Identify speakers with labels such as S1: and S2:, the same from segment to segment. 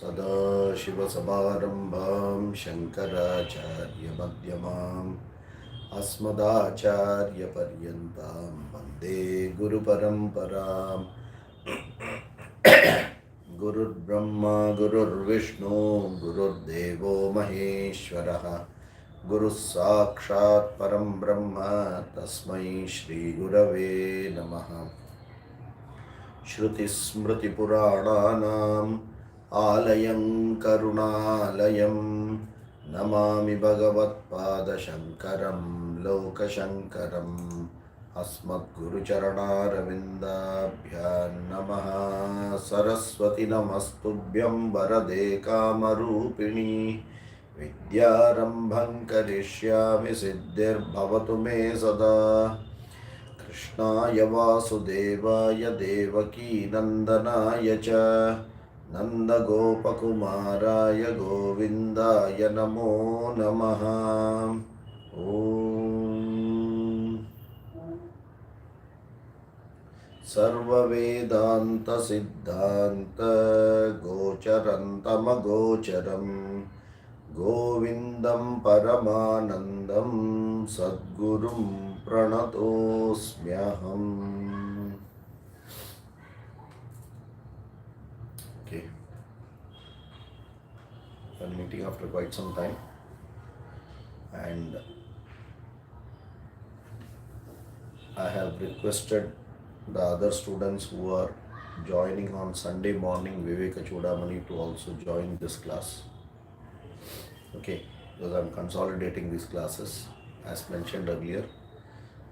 S1: सदाशिवसमारम्भां शङ्कराचार्यमध्यमाम् अस्मदाचार्यपर्यन्तां वन्दे गुरुपरम्पराम्। गुरुर्ब्रह्मा गुरुर्विष्णु गुरुर्देवो महेश्वरः गुरुः साक्षात् परं ब्रह्म तस्मै श्रीगुरवे नमः। श्रुतिस्मृतिपुराणानाम् आलयं करुणालयं नमामि भगवत्पादशङ्करं लोकशङ्करम्। अस्मद्गुरुचरणारविन्दाभ्यां नमः। सरस्वती नमस्तुभ्यं वरदे कामरूपिणी विद्यारम्भं करिष्यामि सिद्धिर्भवतु मे सदा। कृष्णाय वासुदेवाय देवकीनन्दनाय च नन्दगोपकुमाराय गोविन्दाय नमो नमः। ॐ सर्ववेदान्तसिद्धान्त गोचरन्तमगोचरं गोविन्दं परमानन्दं सद्गुरुं प्रणतोऽस्म्यहम्। Okay, I'm meeting after quite some time, and I have requested the other students who are joining on Sunday morning Viveka Chudamani to also join this class. Okay, because I'm consolidating these classes as mentioned earlier.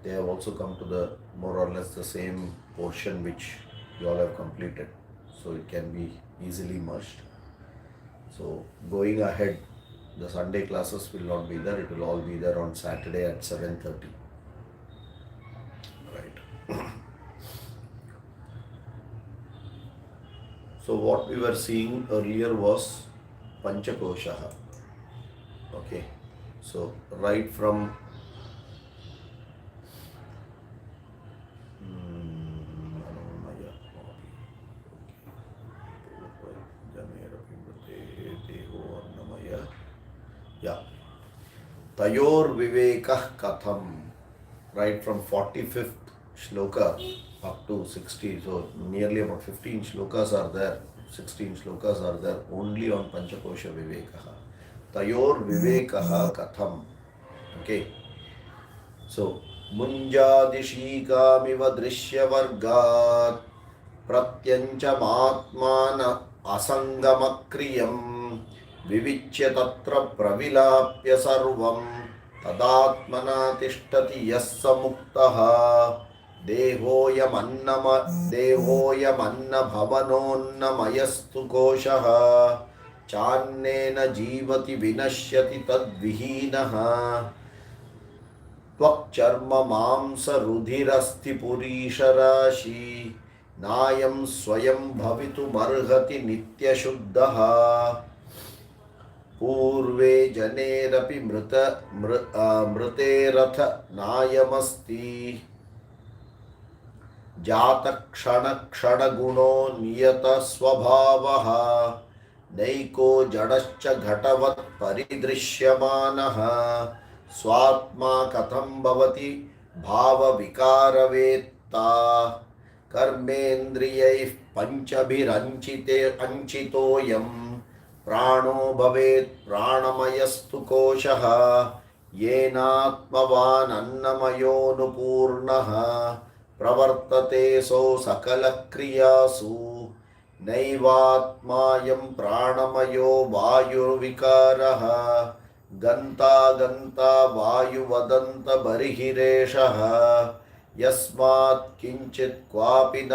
S1: They have also come to the more or less the same portion which you all have completed, so it can be easily merged. So going ahead, the Sunday classes will not be there, it will all be there on Saturday at 7:30. Right. So what we were seeing earlier was Panchakoshaha. Okay, so right from Tayor Vivekah Katham, right from 45th shloka up to 60, so nearly about 15 shlokas are there, 16 shlokas are there only on Panchakosha Vivekah. Tayor Vivekah Katham. Okay, so Munjadishikamiva Drishyavargat Pratyanchamatmana Asangamakriyam विविच्य तत्र प्रविलाप्य सर्वं तदात्मना तिष्ठति यः स मुक्तः। देहोऽयमन्नभवनोन्नमयस्तु कोशः चान्नेन जीवति विनश्यति तद्विहीनः। त्वक्चर्म मांसरुधिरस्ति पुरीशराशि नायं स्वयं भवितुमर्हति नित्यशुद्धः। पूर्वे जनेरपि मृतेरथ नायमस्ति जातक्षणक्षणगुणो नियतस्वभावः नैको जडश्च घटवत् परिदृश्यमानः। स्वात्मा कथं भवति भावविकारवेत्ता कर्मेन्द्रियैः पञ्चभिरञ्चितोऽयम् प्राणो भवेत् प्राणमयस्तु कोशः येनात्मवान् अन्नमयोऽनुपूर्णः प्रवर्तते सो सकलक्रियासु। नैवात्मायं प्राणमयो वायुर्विकारः गन्ता गन्ता वायुवदन्त बर्हिरेषः। यस्मात् किञ्चित् क्वापि न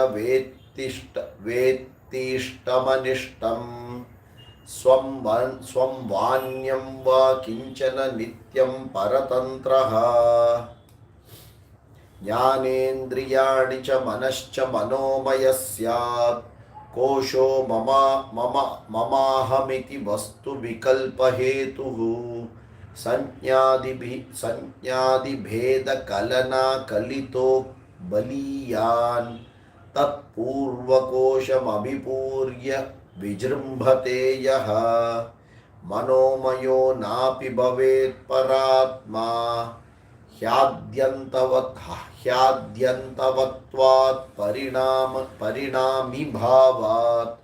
S1: वेत्तिष्ठमनिष्टम् स्वं वान्यं वा किंचन नित्यं परतन्त्रः। ज्ञानेन्द्रियाणि च मनश्च मनोमय स्यात् कोशो ममाहमिति वस्तु विकल्पहेतुः। संज्ञादिभेदकलना कलितो बलीयान् तत्पूर्वकोशमभिपूर्य विजृम्भते यः मनोमयो नापि भवेत् परात्मा ह्याद्यन्तवत्वात् परिणामी भावात्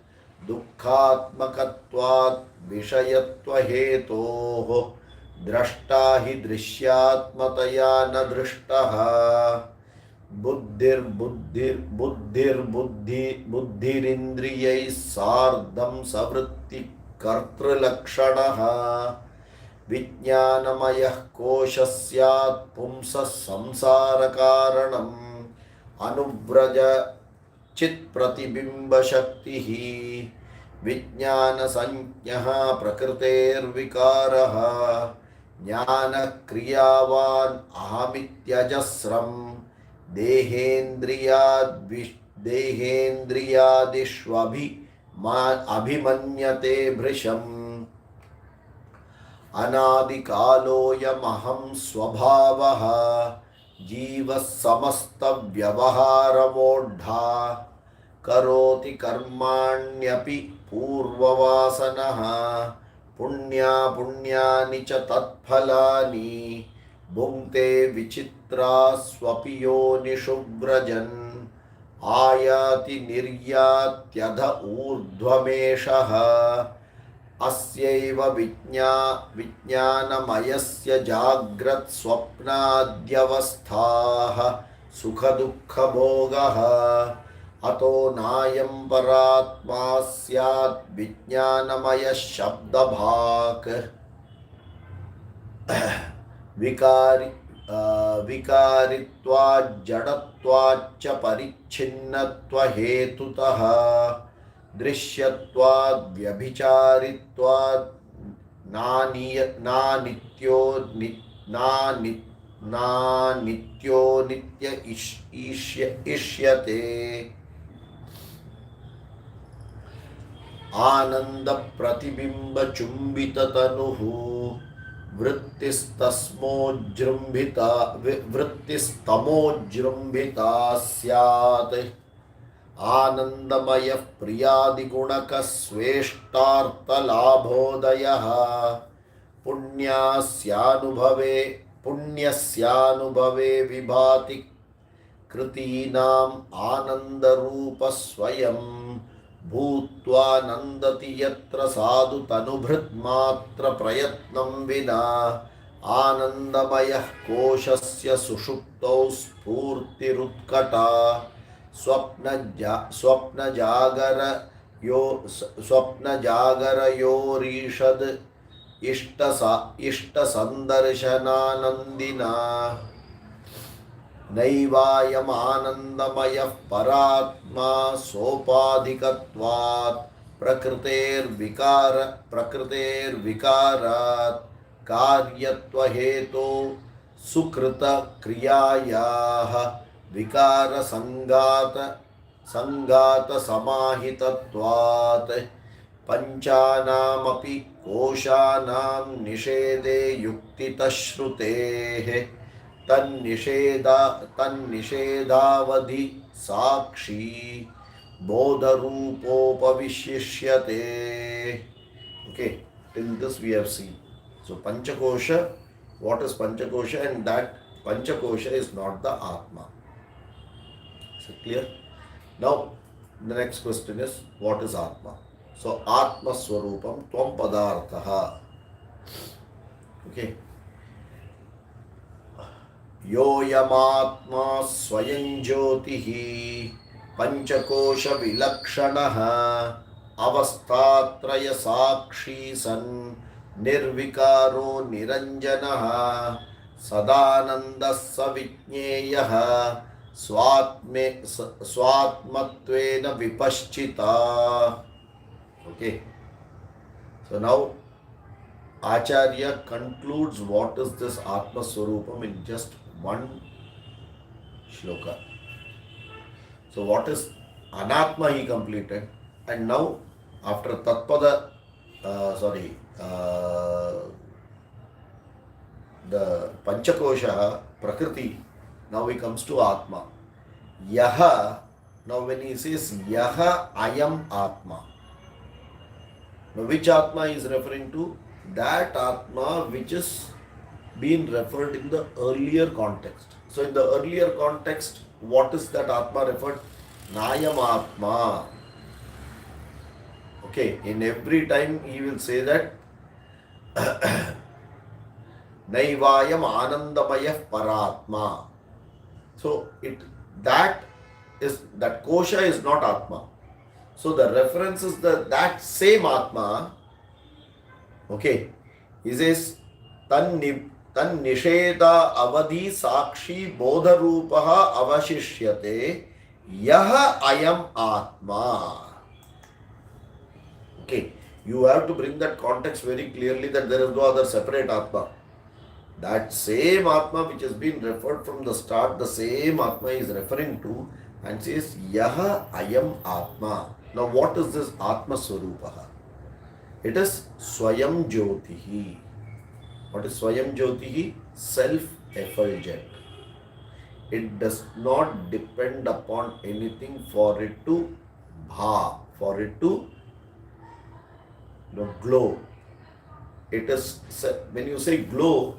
S1: दुःखात्मकत्वात् विषयत्वहेतोः द्रष्टा हि दृश्यात्मतया न दृष्टः बुद्धिरिन्द्रियैः सार्धं सवृत्ति कर्तृलक्षणः विज्ञानमयः कोशः स्यात् पुंसः संसारकारणम् अनुव्रज चित्प्रतिबिम्बशक्तिः विज्ञानसंज्ञः प्रकृतेर्विकारः ज्ञानक्रियावान् अहमित्यजस्रं देहेन्द्रियादिष्वभिमन्यते भृशम् अनादिकालोऽयमहं स्वभावः जीवः समस्तव्यवहारवोढ्ढा करोति कर्माण्यपि पूर्ववासनः पुण्यानि च तत्फलानि भुङ्क्ते विचित्रास्वपि योनिषु व्रजन् आयाति निर्यात्यध ऊर्ध्वमेषः अस्यैव विज्ञानमयस्य जाग्रत् स्वप्नाद्यवस्थाः सुखदुःखभोगः अतो नायं परात्मा स्यात् विज्ञानमयः शब्दभाक् विकारित्वाज्जडत्वाच्च परिच्छिन्नत्वहेतुतः दृश्यत्वाद् व्यभिचारित्वाद् नानित्यो नित्य इष्यते आनन्दप्रतिबिम्बचुम्बिततनुः वृत्तिस्तमोजृम्भिता स्यात् आनन्दमयः प्रियादिगुणकः स्वेष्टार्थलाभोदयः पुण्यस्यानुभवे विभाति कृतीनाम् आनन्दरूपः स्वयं भूत्वा नन्दति यत्र साधु तनुभृत्मात्र प्रयत्नं विना आनन्दमयः कोशस्य सुषुप्तौ स्फूर्तिरुत्कटा स्वप्नजागरयोरीषद् इष्टसन्दर्शनानन्दिना नैवायमानन्दमयः परात्मा सोपाधिकत्वात् प्रकृतेर्विकारात् कार्यत्वहेतो सुकृतक्रियायाः विकारसङ्गातसमाहितत्वात् पञ्चानामपि कोशानां निषेधे युक्तितश्रुतेः तन्निषेधावधि साक्षी बोधरूपोपविशिष्यते. Okay, till this we have seen. So Panchakosha, what is Panchakosha? And that Panchakosha is not the Atma. Is it clear? Now the next question is, what is Atma? So Atma Swarupam Tvam Padarthaha. Okay. योयमात्मा स्वयं ज्योतिः पंचकोश विलक्षणः अवस्थात्रय साक्षी सन् निर्विकारो निरंजनः सदानन्दः सविज्ञेयः स्वात्मत्वेन विपश्चिता. Okay, so now Acharya concludes what is this Atma Swarupam in just one shloka. So what is Anatma he completed, and now after Tatpada, the Panchakosha, Prakriti, now he comes to Atma. Yaha, now when he says Yaha, I am Atma. Now, which Atma is referring to? That Atma which is being referred in the earlier context. So, in the earlier context, what is that Atma referred? Nayam Atma. Okay, in every time he will say that Naivayam Anandamaya Paratma. So, that kosha is not Atma. So the reference is that same Atma. Okay, he says tan nisheda avadhi sakshi bodha rupaha avashishyate yaha ayam Atma. Okay, you have to bring that context very clearly that there is no other separate Atma. That same Atma which has been referred from the start, the same Atma is referring to and says yaha ayam Atma. Now what is this Atma Swarupaha? It is Swayam Jyotihi. What is Swayam Jyotihi? Self-effulgent. It does not depend upon anything for it to for it to glow. It is, when you say glow,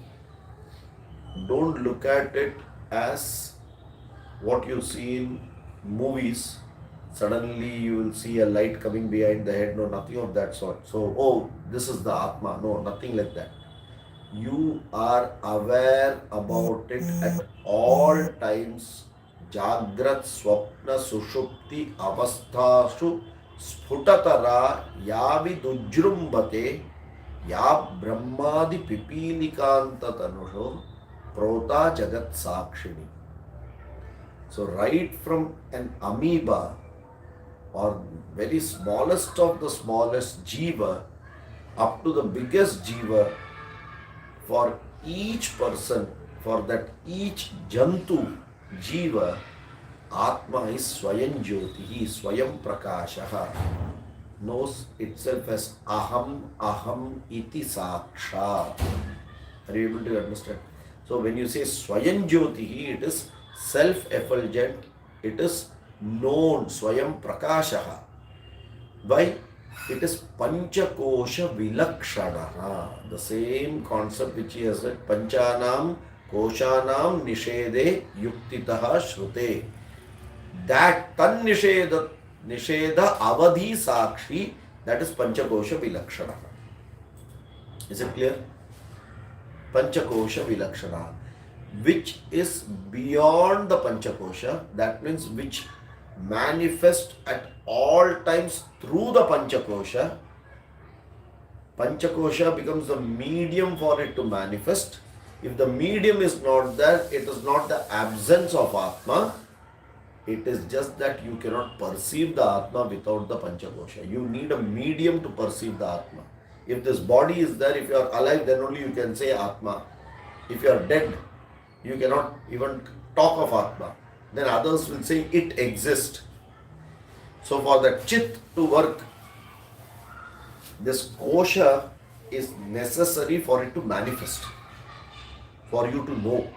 S1: don't look at it as what you see in movies. Suddenly you will see a light coming behind the head. No, nothing of that sort. So, oh, this is the Atma. No, nothing like that. You are aware about it at all times. Jagrat, Swapna, Sushupti, Avasthashu, Sphutatara, Yavi Dujrumbate, Yab Brahmadi Pipilikanta Tanusho, Prota Jagat Sakshini. So, right from an amoeba or very smallest of the smallest jiva up to the biggest jiva, for each person, for that each jantu jiva, Atma is Swayam Jyotihi, Swayam Prakashaha, knows itself as Aham iti Sakshat. Are you able to understand? So when you say Swayam Jyotihi, it is self-effulgent, it is known, Swayam Prakashaha. Why? It is Panchakosha Vilakshanaha. The same concept which he has said, Panchanam Koshanam Nishede Yuktitaha Shrute. That Tan Nisheda Avadhi Sakshi, that is Panchakosha Vilakshanaha. Is it clear? Panchakosha Vilakshanaha, which is beyond the Panchakosha, that means which manifest at all times through the Panchakosha. Panchakosha becomes the medium for it to manifest. If the medium is not there, it is not the absence of Atma. It is just that you cannot perceive the Atma without the Panchakosha. You need a medium to perceive the Atma. If this body is there, if you are alive, then only you can say Atma. If you are dead, you cannot even talk of Atma. Then others will say it exists. So for that Chit to work, this Kosha is necessary for it to manifest, for you to know.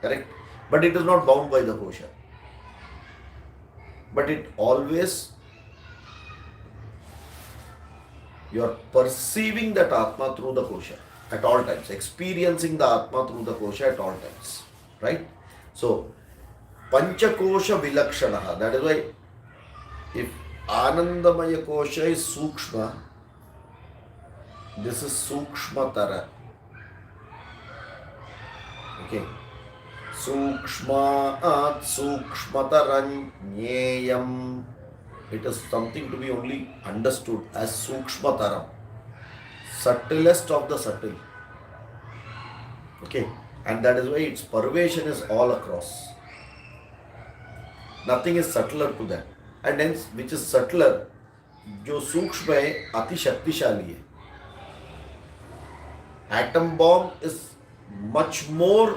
S1: Correct? But it is not bound by the Kosha. But it always, you are perceiving that Atma through the Kosha at all times, experiencing the Atma through the Kosha at all times. Right? So, Panchakosha Vilakshanaha. That is why if Anandamaya Kosha is Sukshma, this is Sukshmatara. Okay. Sukshmaat Sukshmataranyeyam. It is something to be only understood as Sukshmataram. Subtlest of the subtle. Okay. And that is why its pervasion is all across. Nothing is subtler to that. And hence, which is subtler, जो सूक्ष्म है अति शक्तिशाली है. Atom bomb is much more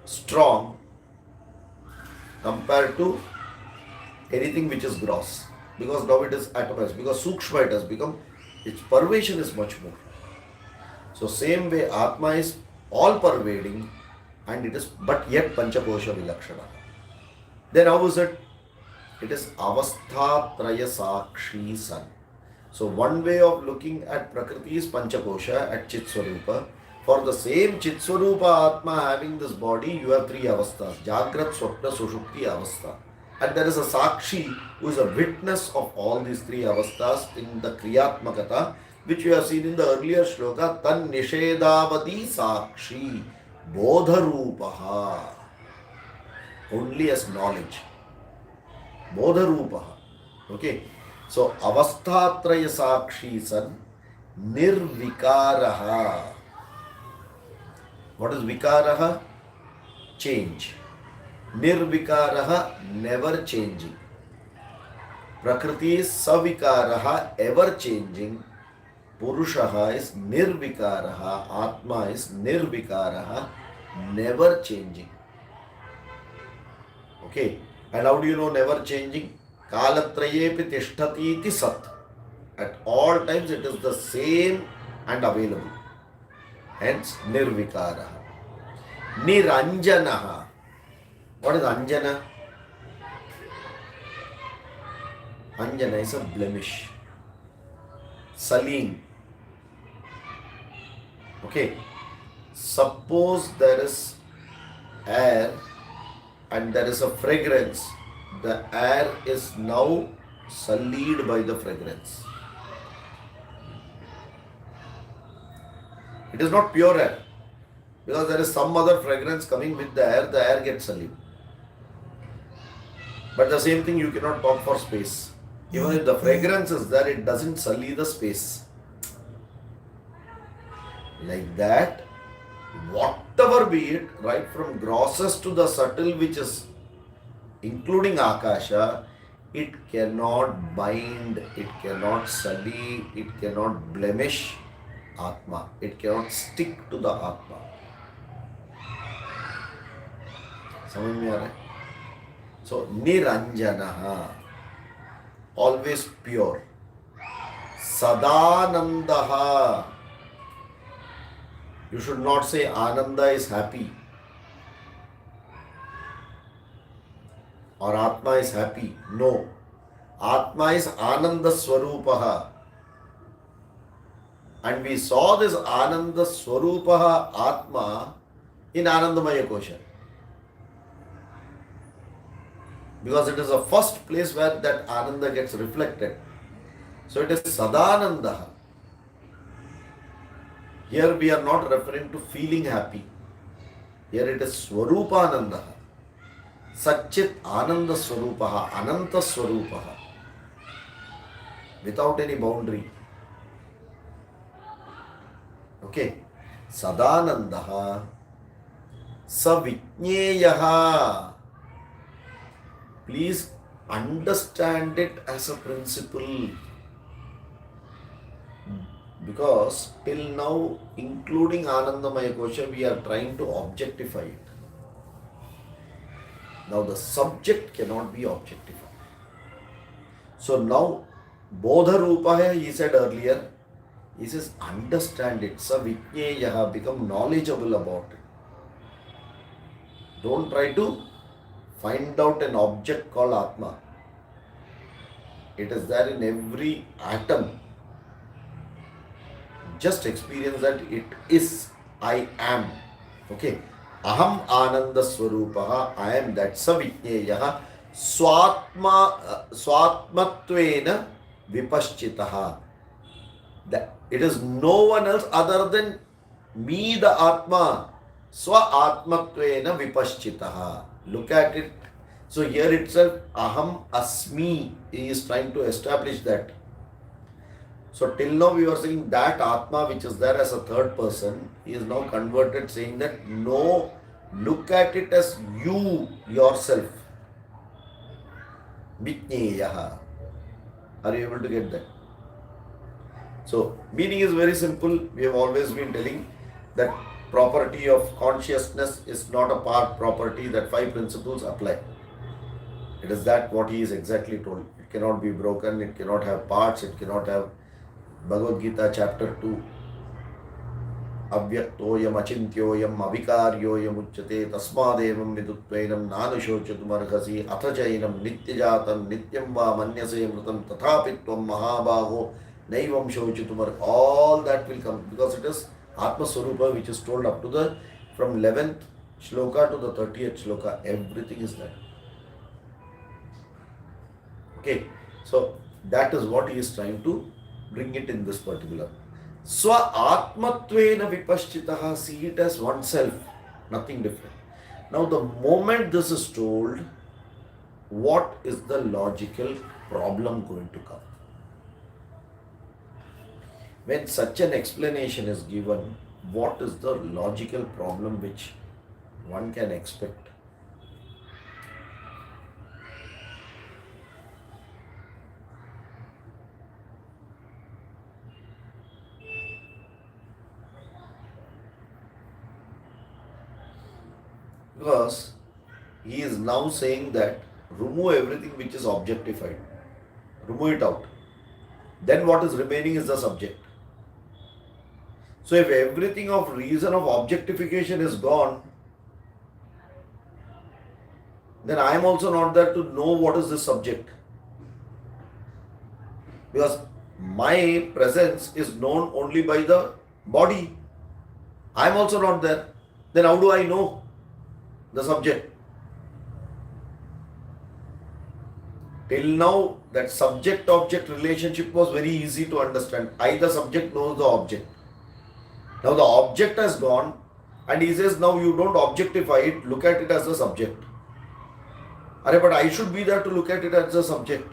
S1: strong compared to anything which is gross, because now it is atomized, because sukshma it has become, its pervasion is much more. So same way Atma is all pervading and it is, but yet Panchakosha Vilakshana. Then how is it? It is avasthatraya sakshi san. So one way of looking at Prakriti is Panchakosha at Chitswarupa. For the same Chitswarupa Atma having this body, you have three avasthas: Jagrat, Swapna, Sushupti avastha. And there is a Sakshi who is a witness of all these three avasthas in the Kriyatmakata, which we have seen in the earlier shloka. Tan Nishedavadi Sakshi Bodharupaha. Only as knowledge. Bodharupaha. Okay. So, avasthatraya sakshi san nirvikaraha. What is vikaraha? Change. Nirvikaraha, never changing. Prakriti is savikaraha, ever changing. Purushaha is nirvikaraha. Atma is nirvikaraha, never changing. Okay. And how do you know never changing? Kalatrayepi tishtati iti sat. At all times it is the same and available. Hence nirvikaraha. Niranjanaha. What is anjana? Anjana is a blemish. Saleen. Okay. Suppose there is air and there is a fragrance. The air is now sullied by the fragrance. It is not pure air. Because there is some other fragrance coming with the air gets sullied. But the same thing you cannot talk for space. Even if the fragrance is there, it doesn't sully the space. Like that, whatever be it, right from grossest to the subtle, which is including Akasha, it cannot bind, it cannot sully, it cannot blemish Atma. It cannot stick to the Atma. समझ में आ रहा है? So, Niranjanaha, always pure. Sadanandaha. You should not say Ananda is happy or Atma is happy. No. Atma is Ananda Swarupaha. And we saw this Ananda Swarupaha Atma in Anandamaya Kosha. Because it is the first place where that Ananda gets reflected. So it is Sadanandaha. Here we are not referring to feeling happy. Here it is Swarupanandaha. Satchit Ananda Swarupaha, Ananta Swarupaha. Without any boundary. Okay. Sadanandaha. Savijñeyaha. Please understand it as a principle. Because till now, including Anandamaya Kosha, we are trying to objectify it. Now the subject cannot be objectified. So now, Bodha Rupa hai, he said earlier, he says understand it. Savijñeyaha, become knowledgeable about it. Don't try to find out an object called Atma. It is there in every atom. Just experience that it is, I am. Okay. Aham Ananda Swarupaha, I am that. Savijñeyaha Swatmatvena Vipaschitaha. That it is no one else other than me, the Atma. Swa-atmatvena Vipaschitaha. Look at it. So here itself, Aham Asmi, he is trying to establish that. So till now we were saying that Atma which is there as a third person, he is now converted saying that no, look at it as you yourself. Vijñeyaha. Are you able to get that? So meaning is very simple. We have always been telling that property of consciousness is not a part property, that five principles apply. It is that what he is exactly told. It cannot be broken, it cannot have parts, it cannot have Bhagavad Gita chapter 2. अव्यक्तोयम अचिन्त्योयम अविकार्योयम उच्यते तस्मादेवं विदुत्वैनं नानुशोचितुमर्हसि अथ चैनं नित्यजातं नित्यं वा मन्यसे मृतं तथापि त्वं महाबाहो नैवं शोचितुमर्हसि. All that will come because it is Atma Swarupa, which is told up to the from 11th shloka to the 30th shloka. Everything is there. Okay, so that is what he is trying to bring it in this particular. Swa Atmatvena Vipaschitaha, see it as oneself, nothing different. Now, the moment this is told, what is the logical problem going to come? When such an explanation is given, what is the logical problem which one can expect? Because he is now saying that remove everything which is objectified, remove it out. Then what is remaining is the subject. So if everything of reason of objectification is gone, then I am also not there to know what is this subject. Because my presence is known only by the body. I am also not there. Then how do I know the subject? Till now, that subject-object relationship was very easy to understand. I, the subject, knows the object. Now the object has gone, and he says, now you don't objectify it, look at it as a subject. But I should be there to look at it as a subject.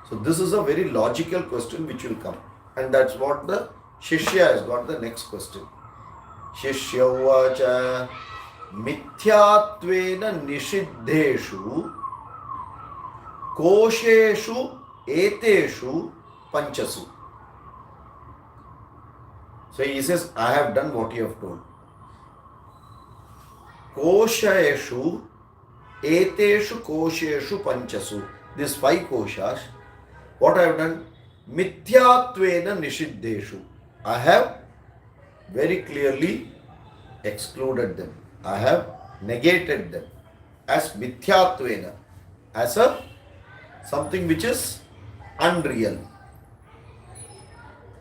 S1: So this is a very logical question which will come. And that's what the Shishya has got the next question. Shishya uvacha mithyātvena nishiddheshu kosheshu eteshu panchasu. So he says, I have done what you have told. Kosheshu eteshu kosheshu panchasu. These 5 koshas, what I have done? Mithyātvena nishiddheshu. I have very clearly excluded them. I have negated them as mithyātvena, as a something which is unreal.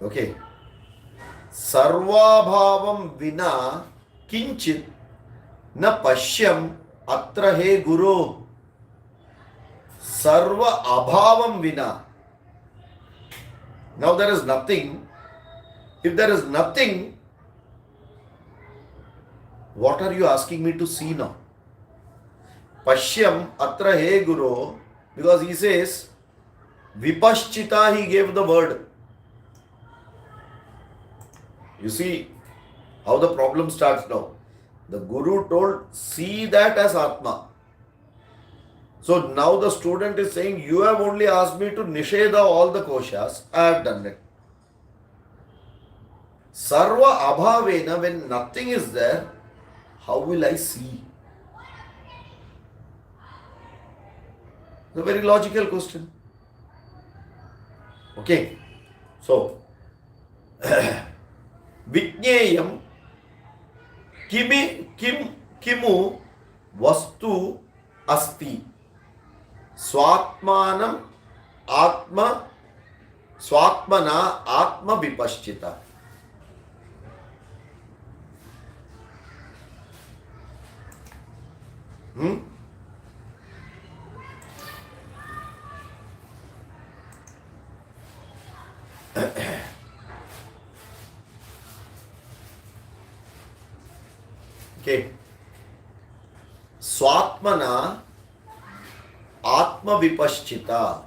S1: Okay. Sarvabhavam vina kinchit na pashyam atra he guru. Sarva abhavam vina. Now there is nothing. If there is nothing, what are you asking me to see now? Pashyam atra he guru, because he says vipaschita, he gave the word. You see how the problem starts now. The guru told, see that as Atma. So now the student is saying, you have only asked me to nisheda all the koshas. I have done it. Sarva abhavena, when nothing is there, how will I see? It's a very logical question. Okay. So, Vijneyam kimu vastu asti swatmanam atma swatmana atma vipaschita. Okay. Swatmana atma vipaschita.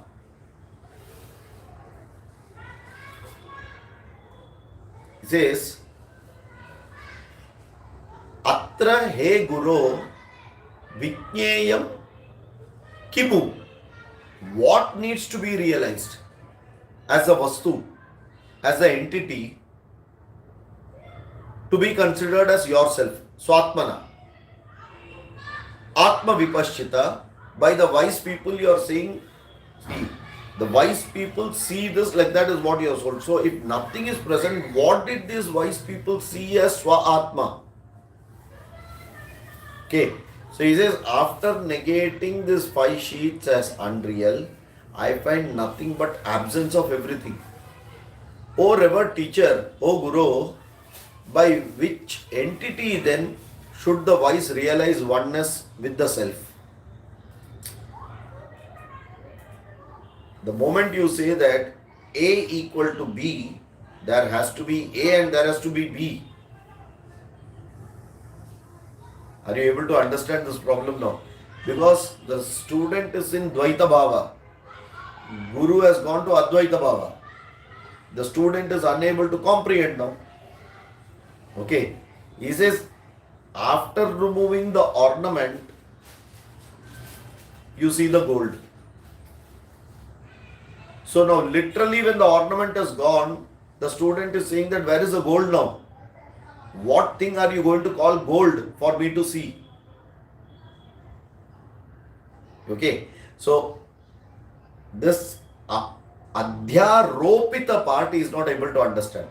S1: It says, Atra he guru vijneyam kimu. What needs to be realized as a vastu, as an entity, to be considered as yourself? Swatmana. Atma vipaschita. By the wise people you are saying, see, The wise people see this like that is what you have told. So if nothing is present, what did these wise people see as Swa-Atma? Okay. So he says, after negating these 5 sheets as unreal, I find nothing but absence of everything. O revered teacher, O Guru, by which entity then should the wise realize oneness with the self? The moment you say that A equal to B, there has to be A and there has to be B. Are you able to understand this problem now? Because the student is in Dvaita Bhava. Guru has gone to Advaita Bhava. The student is unable to comprehend now. Okay. He says, after removing the ornament, you see the gold. So now literally when the ornament is gone, the student is saying that where is the gold now? What thing are you going to call gold for me to see? Okay. So this Adhyaropita part is not able to understand.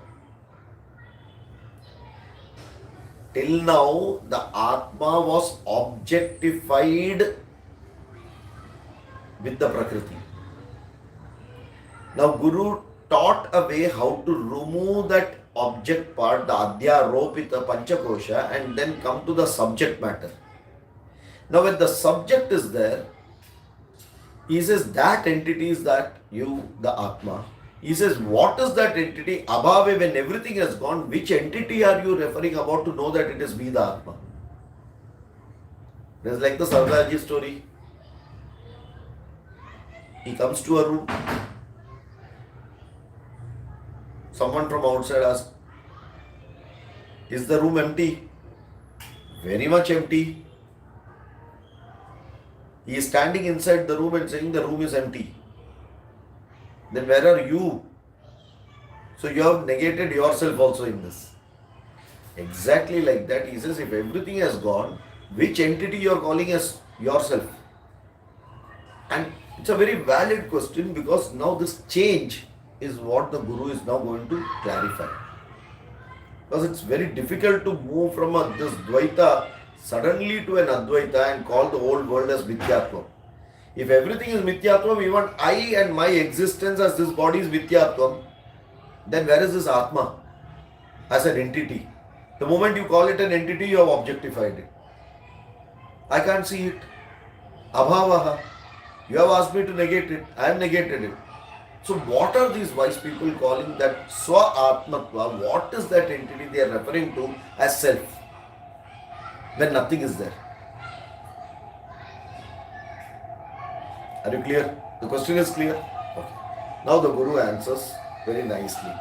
S1: Till now, the Atma was objectified with the Prakriti. Now, Guru taught a way how to remove that object part, the Adhyaropita Panchakosha, and then come to the subject matter. Now, when the subject is there, he says that entity is that you, the Atma. He says, what is that entity? Abhave, when everything has gone, which entity are you referring about to know that it is me, the Atma? It is like the Sardaji story. He comes to a room. Someone from outside asks, is the room empty? Very much empty. He is standing inside the room and saying the room is empty. Then where are you? So you have negated yourself also in this. Exactly like that. He says, if everything has gone, which entity you are calling as yourself? And it's a very valid question, because now this change is what the Guru is now going to clarify. Because it's very difficult to move from this Dvaita suddenly to an Advaita and call the whole world as Mithyatvam. If everything is Mithyatvam, even I and my existence as this body is Mithyatvam, then where is this Atma as an entity? The moment you call it an entity, you have objectified it. I can't see it. Abhavaha. You have asked me to negate it. I have negated it. So what are these wise people calling that Swa-Atmatva? What is that entity they are referring to as self, when nothing is there? Are you clear? The question is clear? Okay. Now the Guru answers very nicely.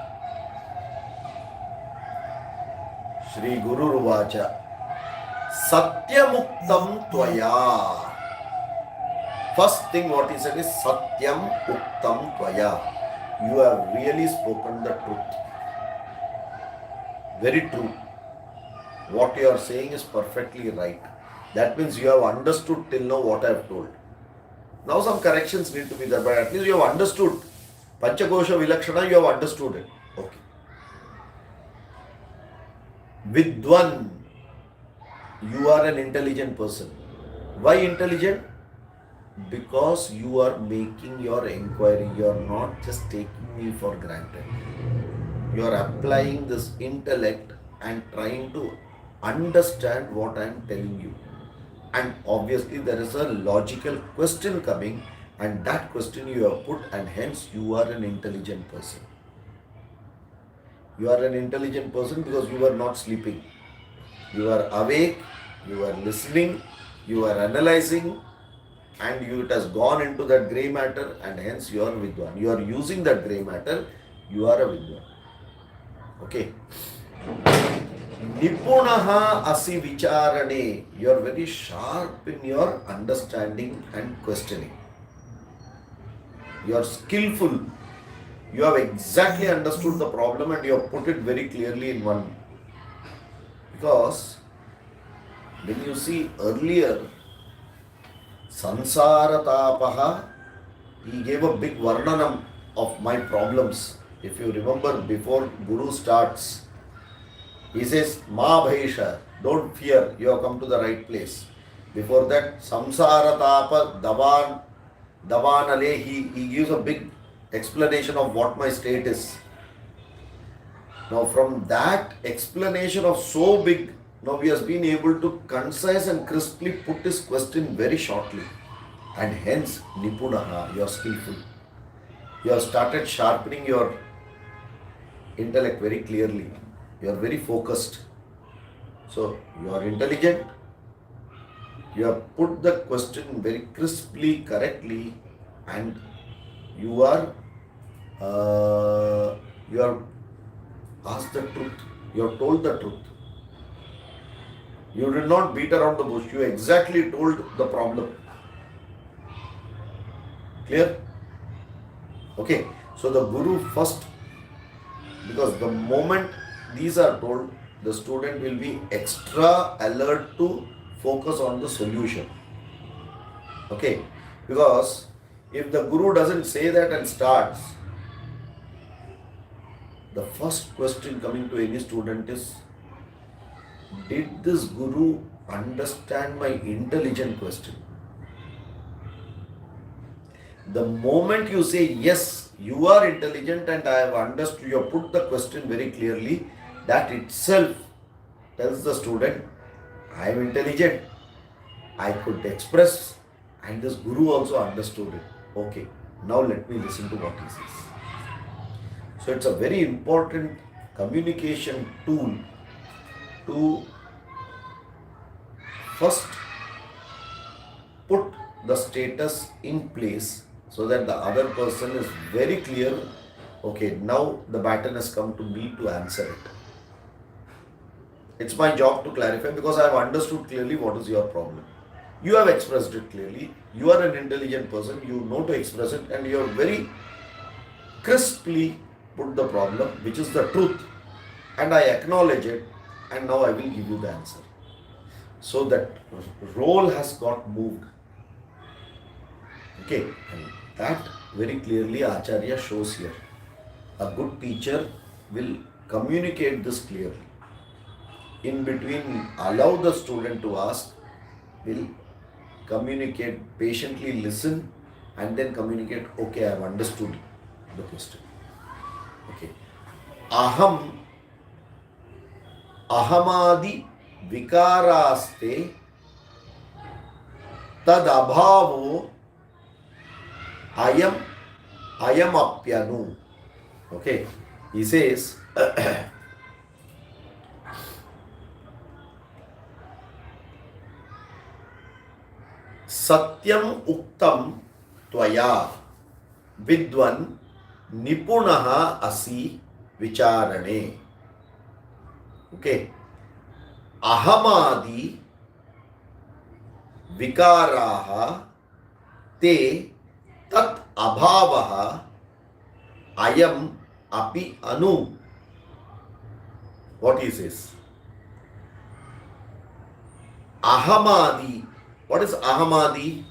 S1: Shri Guru Ruvacha Satyamuktam Tvaya. First thing what he said is Satyam Uktam Tvaya. You have really spoken the truth. Very true. What you are saying is perfectly right. That means you have understood till now what I have told. Now some corrections need to be there, but at least you have understood. Panchakosha Vilakshana, you have understood it. Okay. Vidwan, you are an intelligent person. Why intelligent? Because you are making your inquiry. You are not just taking me for granted. You are applying this intellect and trying to understand what I am telling you. And obviously there is a logical question coming, and that question you have put, and hence you are an intelligent person. You are an intelligent person because you are not sleeping. You are awake, you are listening, you are analyzing, and it has gone into that grey matter, and hence you are Vidwan. You are using that grey matter, you are a Vidwan. Okay. Nipunaha asi vicharane. You are very sharp in your understanding and questioning. You are skillful. You have exactly understood the problem and you have put it very clearly in one. Because when you see earlier, sansara tapaha he gave a big varnanam of my problems. If you remember, before Guru starts, he says, Ma Bhaisha, don't fear, you have come to the right place. Before that, Samsara Tapa Davanale, he gives a big explanation of what my state is. Now, from that explanation of so big, now he has been able to concise and crisply put his question very shortly. And hence, Nipunaha, you are skillful. You have started sharpening your intellect very clearly. You are very focused. So, you are intelligent. You have put the question very crisply, correctly, and you are asked the truth. You have told the truth. You did not beat around the bush. You exactly told the problem. Clear? Okay. So the Guru first, because the moment these are told, the student will be extra alert to focus on the solution. Okay. Because if the Guru doesn't say that and starts, the first question coming to any student is, did this Guru understand my intelligent question? The moment you say, yes, you are intelligent and I have understood, you have put the question very clearly, that itself tells the student, I am intelligent, I could express, and this Guru also understood it. Okay, now let me listen to what he says. So it's a very important communication tool to first put the status in place so that the other person is very clear, okay, now the baton has come to me to answer it. It's my job to clarify because I have understood clearly what is your problem. You have expressed it clearly. You are an intelligent person. You know to express it and you have very crisply put the problem, which is the truth. And I acknowledge it and now I will give you the answer. So that role has got moved. Okay, and that very clearly Acharya shows here. A good teacher will communicate this clearly. In between, allow the student to ask, will communicate, patiently listen, and then communicate, okay, I have understood the question. Okay. Ahamadi vikaraste tad abhavo ayam apyanu. Okay. He says, Satyam uktam tvaya vidwan nipunaha asi vicharane. Okay. Ahamadi vikaraha te tat abhavaha ayam api anu. What he says? Ahamadi. What is Ahamadi?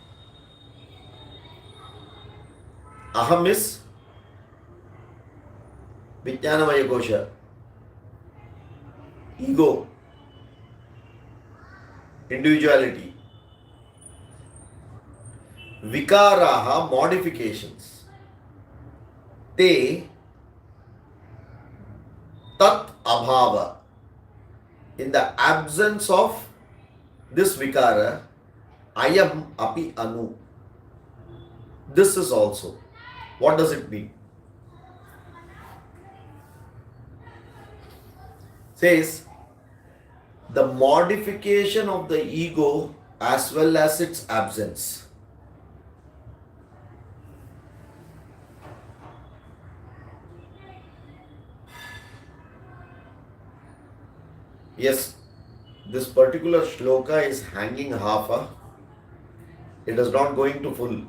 S1: Aham is Vijnanamaya Kosha, ego, individuality. Vikaraha, modifications. Te tat abhava. In the absence of this vikara, ayam api anu. This is also. What does it mean? Says the modification of the ego as well as its absence. Yes, this particular shloka is hanging half. It is not going to full.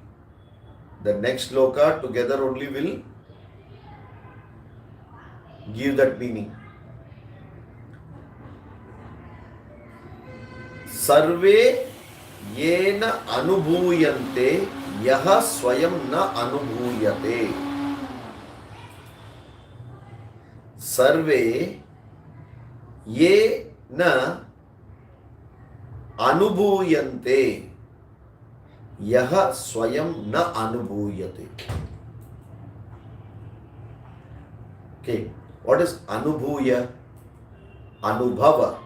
S1: The next shloka together only will give that meaning. Sarve yena anubhuyante yaha swayam na anubhuyate. Sarve ye na anubhuyante. Yaha swayam na anubhuyate. Okay, what is anubhuya? Anubhava.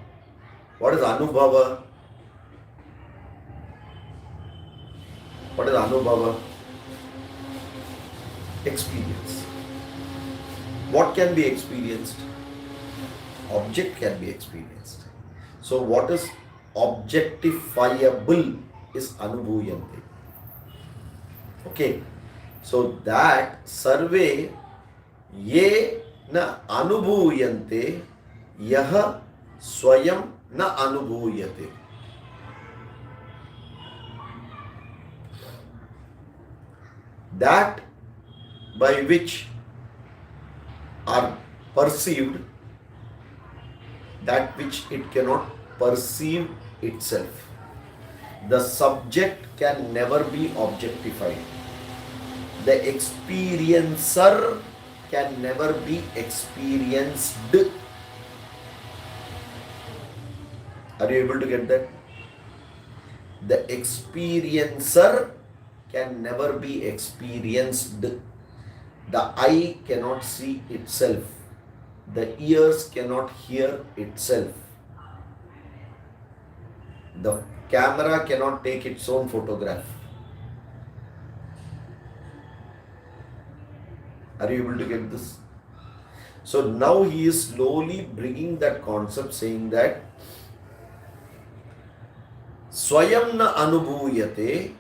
S1: What is anubhava? What is anubhava? Experience. What can be experienced? Object can be experienced. So what is objectifiable is anubhuyante. Okay. So that sarve ye na anubhuyante yaha swayam na anubhuyate. That by which are perceived, that which it cannot perceive itself. The subject can never be objectified. The experiencer can never be experienced. Are you able to get that? The experiencer can never be experienced. The eye cannot see itself. The ears cannot hear itself. The camera cannot take its own photograph. Are you able to get this? So now he is slowly bringing that concept, saying that Swayam na anubhuyate,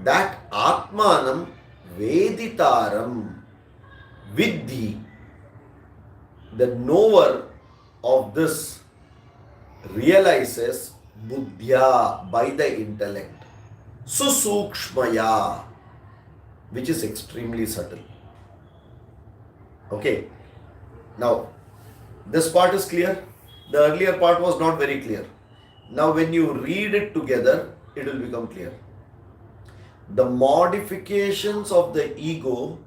S1: that Atmanam Veditaram Vidhi, the knower of this realizes Buddhya, by the intellect, Susukshmaya, which is extremely subtle. Okay. Now, this part is clear. The earlier part was not very clear. Now, when you read it together, it will become clear. The modifications of the ego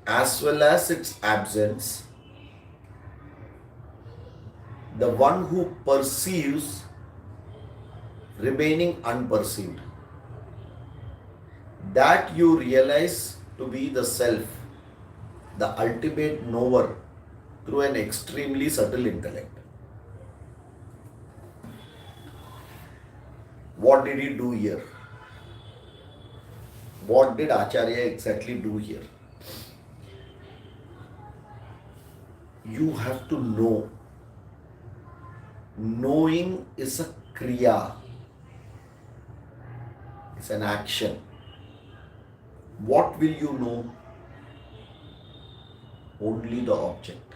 S1: as well as its absence, the one who perceives remaining unperceived, that you realize to be the self, the ultimate knower through an extremely subtle intellect. What did he do here? What did Acharya exactly do here? You have to know. Knowing is a kriya. It's an action. What will you know? Only the object.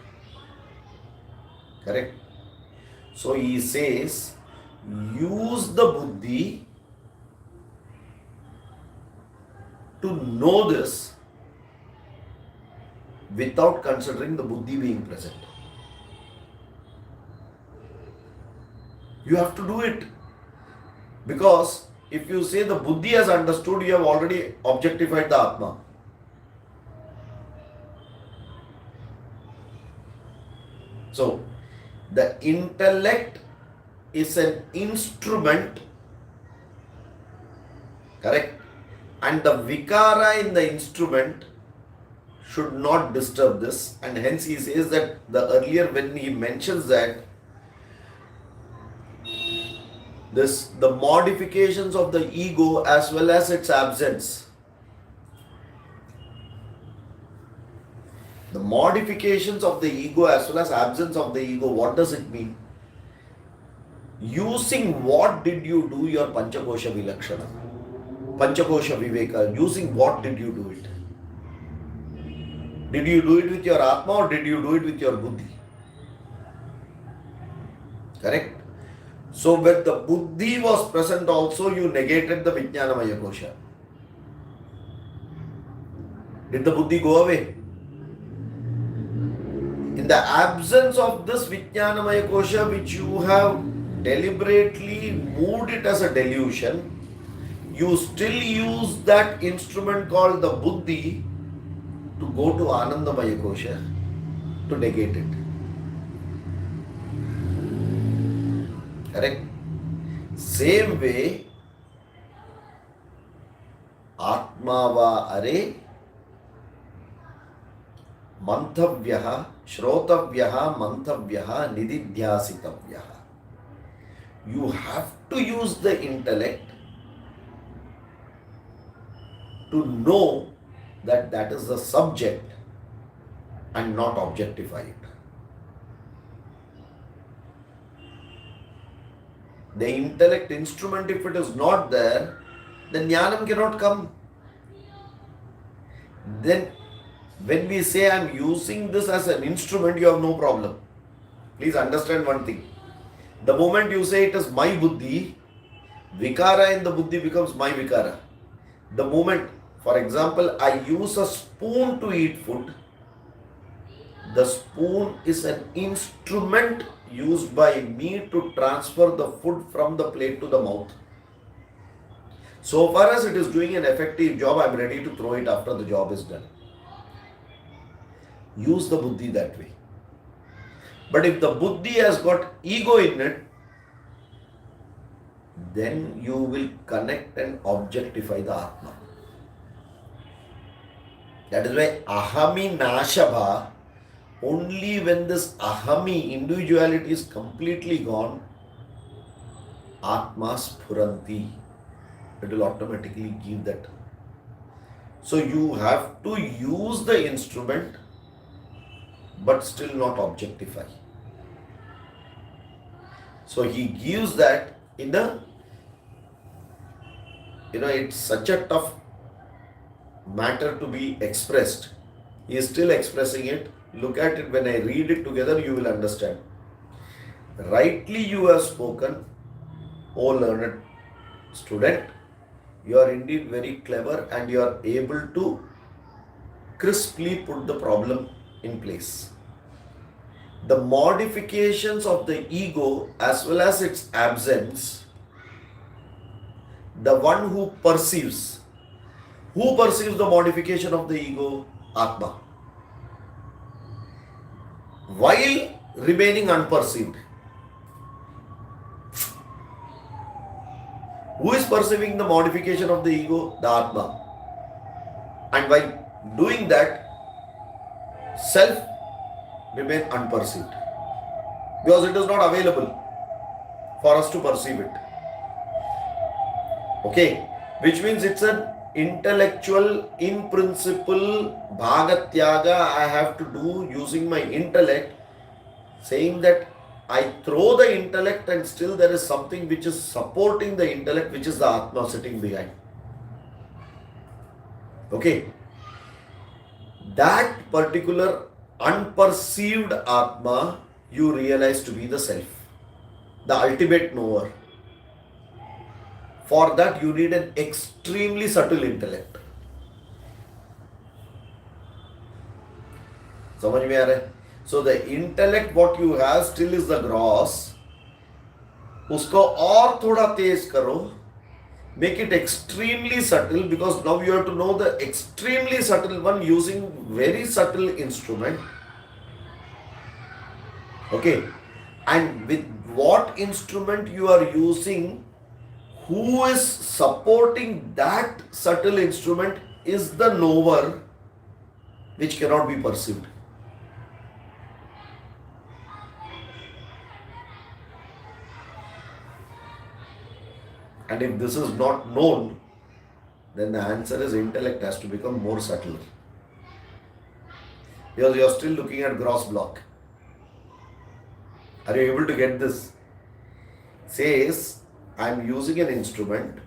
S1: Correct? So he says, use the buddhi to know this without considering the buddhi being present. You have to do it. Because if you say the buddhi has understood, you have already objectified the Atma. So, the intellect is an instrument, correct? And the vikara in the instrument should not disturb this. And hence he says that the earlier when he mentions that the modifications of the ego as well as its absence. The modifications of the ego as well as absence of the ego, what does it mean? Using what did you do your Panchakosha Vilakshana? Panchakosha Viveka, using what did you do it? Did you do it with your Atma or did you do it with your Buddhi? Correct? So when the Buddhi was present also, you negated the Vijnanamaya Kosha. Did the Buddhi go away? In the absence of this Vijnanamaya Kosha, which you have deliberately moved it as a delusion, you still use that instrument called the buddhi to go to Anandamaya Kosha to negate it. Correct? Same way, Atmava Are Mantavyaha, Shrotavyaha, Mantavyaha, Nididhyasitavyaha. You have to use the intellect to know that that is the subject and not objectify it. The intellect instrument, if it is not there, then jnanam cannot come. Then when we say I am using this as an instrument, you have no problem. Please understand one thing. The moment you say it is my buddhi, vikara in the buddhi becomes my vikara. The moment, for example, I use a spoon to eat food, the spoon is an instrument used by me to transfer the food from the plate to the mouth. So far as it is doing an effective job, I am ready to throw it after the job is done. Use the buddhi that way. But if the buddhi has got ego in it, then you will connect and objectify the Atma. That is why ahami nashabha, only when this ahami individuality is completely gone, Atma sphuranti, it will automatically give that. So you have to use the instrument but still not objectify. So he gives that in a, it's such a tough matter to be expressed. He is still expressing it. Look at it, when I read it together, you will understand. Rightly you have spoken, O learned student. You are indeed very clever and you are able to crisply put the problem in place. The modifications of the ego as well as its absence, the one who perceives the modification of the ego? Atma. While remaining unperceived. Who is perceiving the modification of the ego? The Atma. And by doing that, self remains unperceived. Because it is not available for us to perceive it. Okay? Which means it's an intellectual, in principle, bhagatyaga I have to do using my intellect, saying that I throw the intellect and still there is something which is supporting the intellect, which is the Atma sitting behind. Okay? That particular unperceived Atma you realize to be the self, the ultimate knower. For that you need an extremely subtle intellect. समझ में आ रहा है? So the intellect what you have still is the gross. उसको और थोड़ा तेज करो. Make it extremely subtle, because now you have to know the extremely subtle one using very subtle instrument. Okay. And with what instrument you are using, who is supporting that subtle instrument is the knower, which cannot be perceived. And if this is not known, then the answer is intellect has to become more subtle. Because you are still looking at gross block. Are you able to get this? Says, I am using an instrument.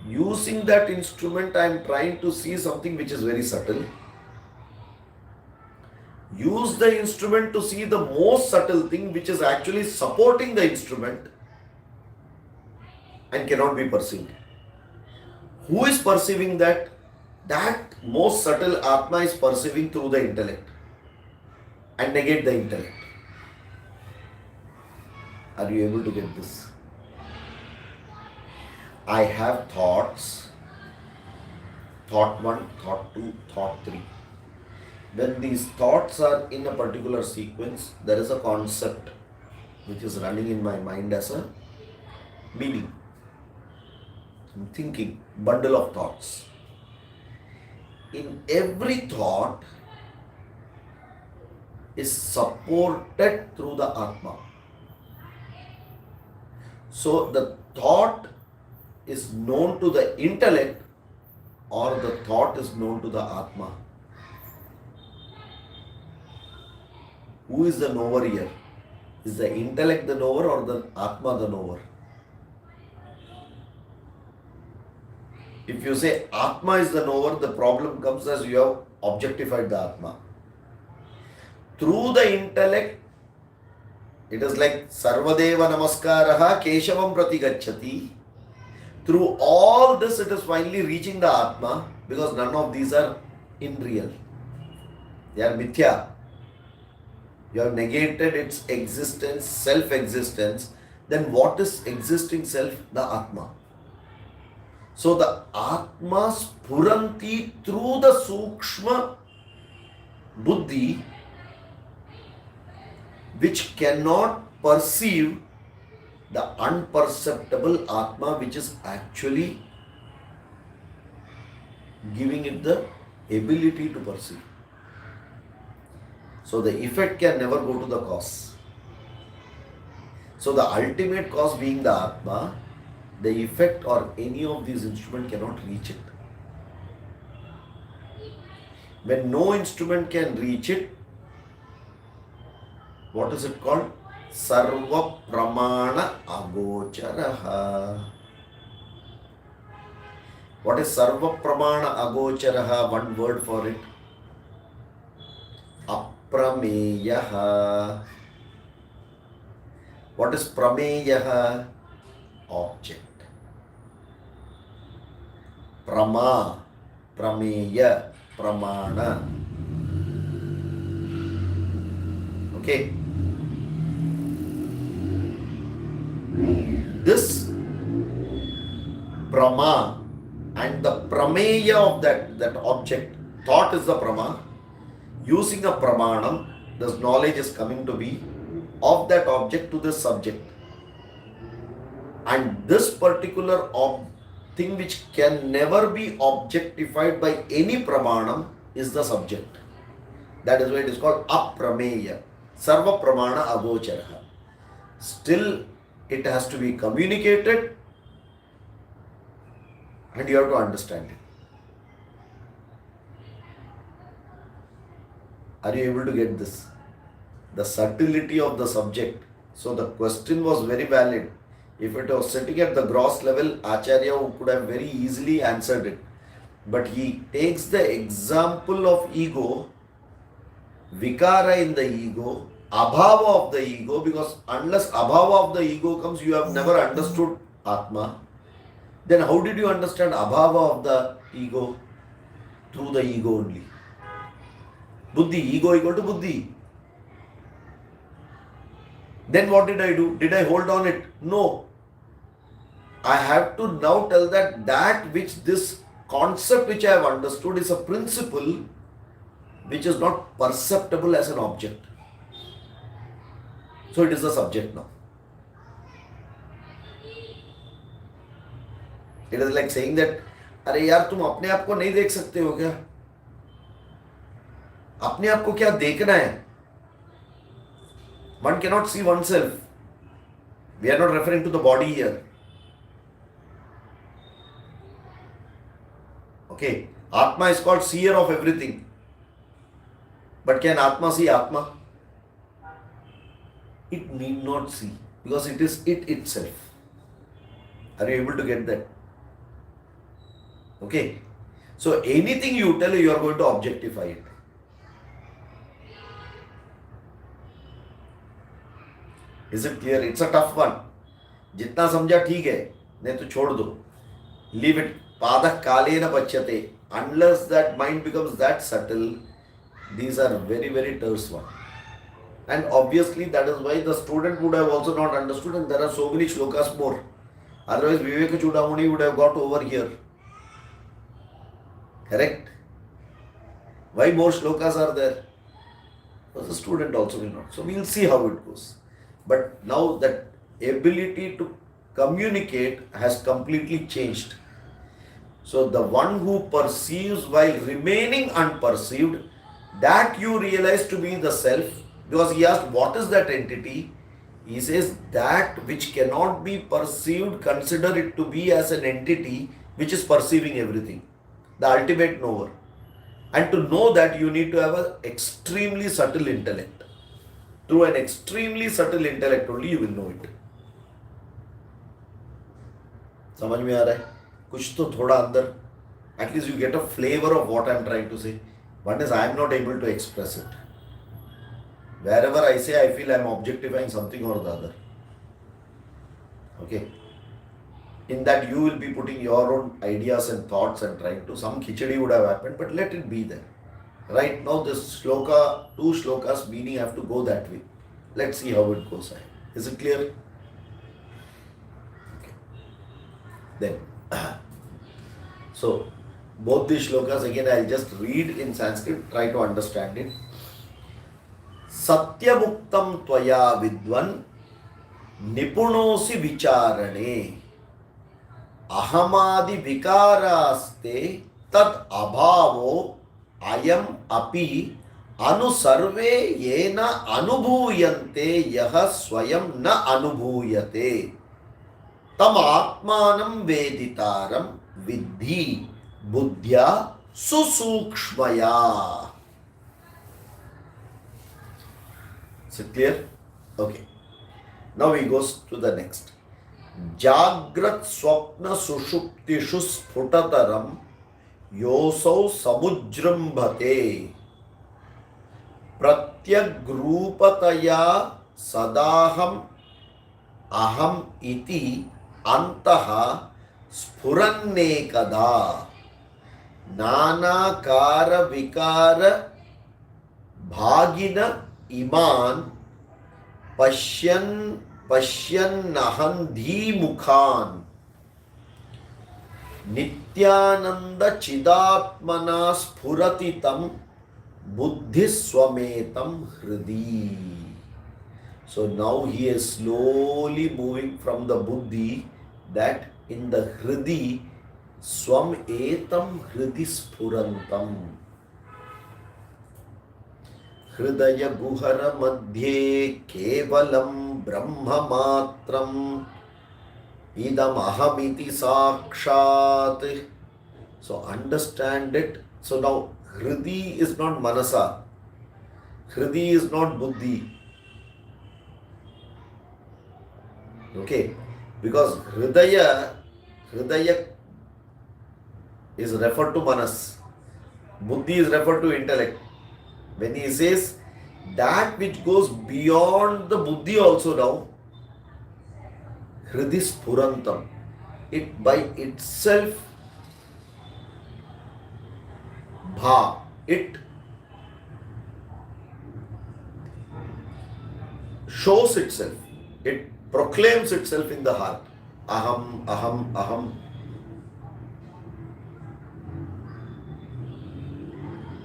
S1: Using that instrument, I am trying to see something which is very subtle. Use the instrument to see the most subtle thing which is actually supporting the instrument and cannot be perceived. Who is perceiving that? That most subtle Atma is perceiving through the intellect and negate the intellect. Are you able to get this? I have thoughts, thought 1, thought 2, thought 3. When these thoughts are in a particular sequence, there is a concept which is running in my mind as a meaning. I'm thinking, bundle of thoughts. In every thought is supported through the Atma. So the thought is known to the intellect or the thought is known to the Atma. Who is the knower here? Is the intellect the knower or the Atma the knower? If you say Atma is the knower, the problem comes as you have objectified the Atma. Through the intellect, it is like Sarvadeva Namaskaraha Keshavam Prati Gacchati. Through all this, it is finally reaching the Atma because none of these are in real. They are mithya. You have negated its existence, self-existence. Then what is existing self? The Atma. So the Atma spuranti through the Sukshma Buddhi, which cannot perceive the unperceptible Atma, which is actually giving it the ability to perceive. So the effect can never go to the cause. So the ultimate cause being the Atma, the effect or any of these instruments cannot reach it. When no instrument can reach it, what is it called? Sarva Pramana Agocharaha. What is Sarva Pramana Agocharaha? One word for it. Aprameyaha. What is Prameyaha? Object. Prama, Prameya, Pramana. Okay. This Brahma and the Prameya of that object, thought is the Brahma. Using a Pramanam, this knowledge is coming to be of that object to this subject. And this particular thing which can never be objectified by any Pramanam is the subject. That is why it is called Aprameya. Sarva Pramana Agocharaha. Still, it has to be communicated and you have to understand it. Are you able to get this? The subtlety of the subject. So the question was very valid. If it was sitting at the gross level, Acharya could have very easily answered it. But he takes the example of ego, vikara in the ego, abhava of the ego, because unless abhava of the ego comes, you have never understood Atma. Then how did you understand abhava of the ego? Through the ego only. Buddhi, ego equal to buddhi. Then what did I do? Did I hold on it? No. I have to now tell that which this concept which I have understood is a principle which is not perceptible as an object. So it is a subject now. It is like saying that, अरे यार तुम अपने आप को नहीं देख सकते हो क्या? अपने आप को क्या देखना है? One cannot see oneself. We are not referring to the body here. Okay, Atma is called seer of everything. But can Atma see Atma? It need not see because it is it itself. Are you able to get that? Okay. So anything you tell, you are going to objectify it. Is it clear? It's a tough one. जितना समझा ठीक है, नहीं तो छोड़ दो. Leave it. Padah kalena pachyate. Unless that mind becomes that subtle, these are very, very terse one. And obviously that is why the student would have also not understood, and there are so many shlokas more. Otherwise, Viveka Chudamani would have got over here. Correct? Why more shlokas are there? Because the student also will not. So we will see how it goes. But now that ability to communicate has completely changed. So the one who perceives while remaining unperceived, that you realize to be the self, because he asked, what is that entity? He says, that which cannot be perceived, consider it to be as an entity which is perceiving everything. The ultimate knower. And to know that, you need to have an extremely subtle intellect. Through an extremely subtle intellect only you will know it. समझ में आ रहा है? कुछ तो थोड़ा अंदर, at least you get a flavor of what I am trying to say. One is I am not able to express it. Wherever I say, I feel I am objectifying something or the other. Okay. In that you will be putting your own ideas and thoughts and trying to, some khichdi would have happened, but let it be there. Right now this shloka, 2 shlokas meaning have to go that way. Let's see how it goes. Is it clear? Okay. Then, so both these shlokas again I'll just read in Sanskrit, try to understand it. Satyamuktam tvaya vidvan nipunosi vicharane अहमादि विकारास्ते तद अभावो अयम अपि अनुसर्वे येन अनुभूयन्ते यह स्वयं न अनुभूयते तम आत्मानं वेदितारं विद्धि बुद्ध्या सुसूक्ष्मया. Is it clear? Okay. Now we goes to the next. जाग्रत स्वप्न सुषुप्तिषु स्फुटतरं योऽसौ समुज्जृम्भते प्रत्यग्रूपतया सदाहम् अहम् इति अन्तः स्फुरन्नेकदा नानाकार विकार भागिन इमान् पश्यन्नहं धीमुखान् नित्यानंद चिदात्मना स्फुरति तं बुद्धिस्वमेतं हृदि. So now he is slowly moving from the buddhi, that in the hृदि, swam etam hृदि sphurantam. हृदय गुहर मध्ये केवलं ब्रह्म मात्रम idam ahamiti sakshat. So understand it. So now hृदि is not manasa, hृदि is not buddhi. Okay, because hridaya is referred to manas, buddhi is referred to intellect. When he says that which goes beyond the buddhi also now, hृदि sphurantam, it by itself bha, it shows itself, it proclaims itself in the heart. Aham, aham, aham.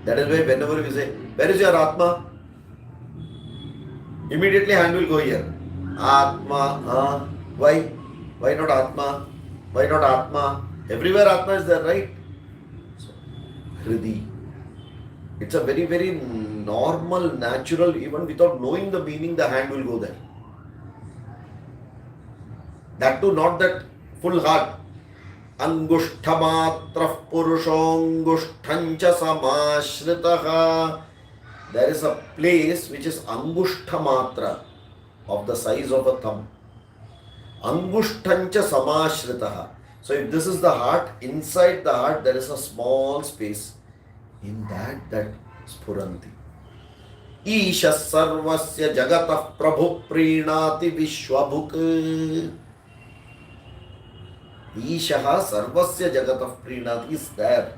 S1: That is why whenever we say, where is your Atma? Immediately hand will go here. Atma, why? Why not Atma? Why not Atma? Everywhere Atma is there, right? So, hृदि. It's a very, very normal, natural, even without knowing the meaning, the hand will go there. That too, not that full heart. Angushthamatrah purushongushtancha samashritaha. There is a place which is angushtamatra, of the size of a thumb. Angushtancha samashritaha. So if this is the heart, inside the heart there is a small space. In that sphuranti. Isha sarvasya jagatah prabhu prinati vishwabhuk. Ishaha sarvasya jagatah prinati is there.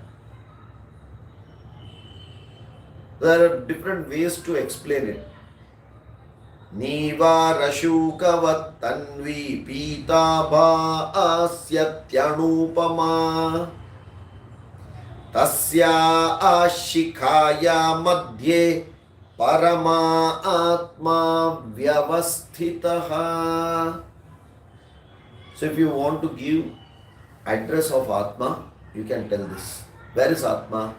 S1: There are different ways to explain it. नीवारशूकवत् Tanvi पीताभास्यत्यनुपमा तस्या शिखाया मध्ये परमा आत्मा व्यवस्थितः. So if you want to give address of Atma, you can tell this. Where is Atma?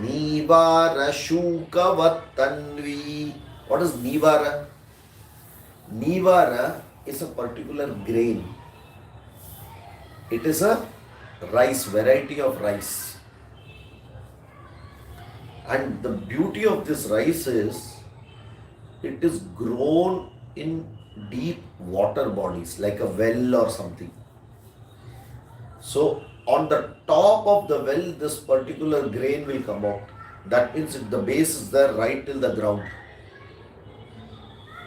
S1: Nivara Shukavat Tanvi. What is Nivara? Nivara is a particular grain. It is a rice, variety of rice. And the beauty of this rice is, it is grown in deep water bodies, like a well or something. So on the top of the well, this particular grain will come out. That means the base is there right till the ground.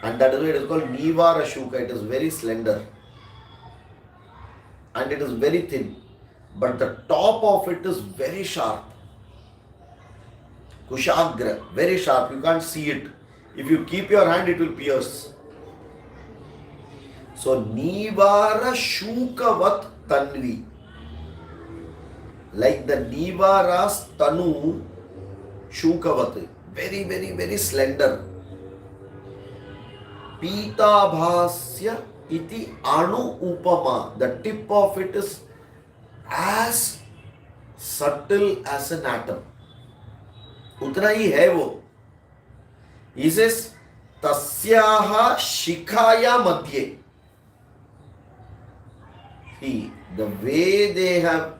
S1: And that is why it is called Nivara Shuka. It is very slender. And it is very thin. But the top of it is very sharp. Kushagra, very sharp. You can't see it. If you keep your hand, it will pierce. So, Nivara Shukavat Tanvi. Like the Nivara's Tanu Shukavat. Very, very, very slender. Pitabhasya iti anu upama. The tip of it is as subtle as an atom. उतना ही है वो. He says tasyaha shikhaya madhye. See, the way they have